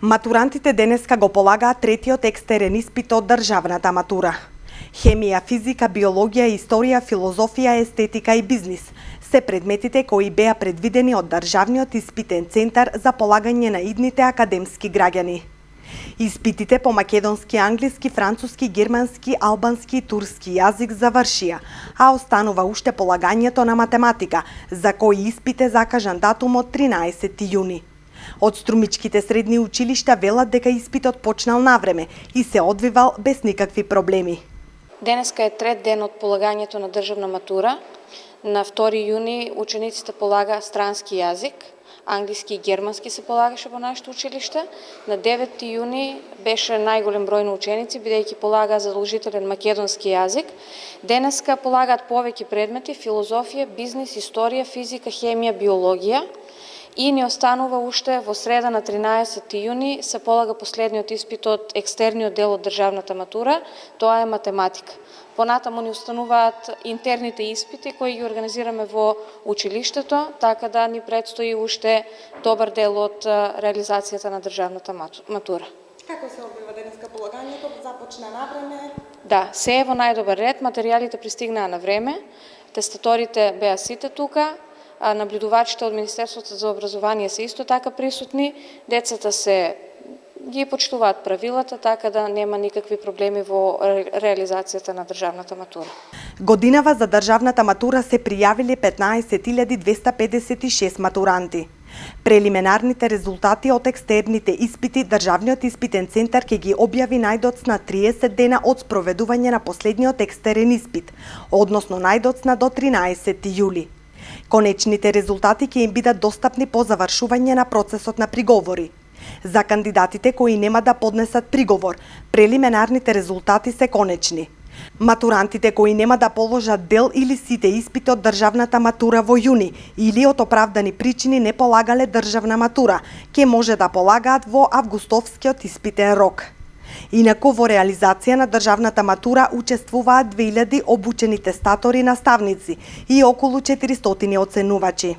Матурантите денеска го полагаат третиот екстерен испит од државната матура. Хемија, физика, биологија, историја, филозофија, естетика и бизнис се предметите кои беа предвидени од државниот испитен центар за полагање на идните академски граѓани. Испитите по македонски, англиски, француски, германски, албански и турски јазик завршија, а останува уште полагањето на математика, за кој испит е закажан датумот 13 јуни. Од струмичките средни училишта велат дека испитот почнал навреме и се одвивал без никакви проблеми. Денеска е трет ден од полагањето на државна матура. На 2 јуни учениците полага странски јазик, англиски и германски се полагаше во нашето училиште. На 9 јуни беше најголем број на ученици, бидејќи полага задолжителен македонски јазик. Денеска полагаат повеќе предмети: филозофија, бизнис, историја, физика, хемија, биологија. И ни останува уште во среда на 13 јуни се полага последниот испит од екстерниот дел од државната матура, тоа е математика. Понатаму ни остануваат интерните испити кои ги организираме во училиштето, така да ни предстои уште добар дел од реализацијата на државната матура. Како се одвива денеска полагањето? Започна на време? Да, се е во најдобар ред, материјалите пристигнаа на време, тестаторите беа сите тука, наблюдувачите од Министерството за образование се исто така присутни, децата ги почитуваат правилата, така да нема никакви проблеми во реализацијата на државната матура. Годинава за државната матура се пријавиле 15.256 матуранти. Прелиминарните резултати од екстерните испити државниот испитен центар ќе ги објави најдоцна 30 дена од спроведување на последниот екстерен испит, односно најдоцна до 13 јули. Конечните резултати ќе им бидат достапни по завршување на процесот на приговори. За кандидатите кои нема да поднесат приговор, прелиминарните резултати се конечни. Матурантите кои нема да положат дел или сите испити од државната матура во јуни или од оправдани причини не полагале државна матура, ќе може да полагаат во августовскиот испитен рок. Инаку во реализација на државната матура учествуваат 2000 обучени тестатори, наставници и околу 400 оценувачи.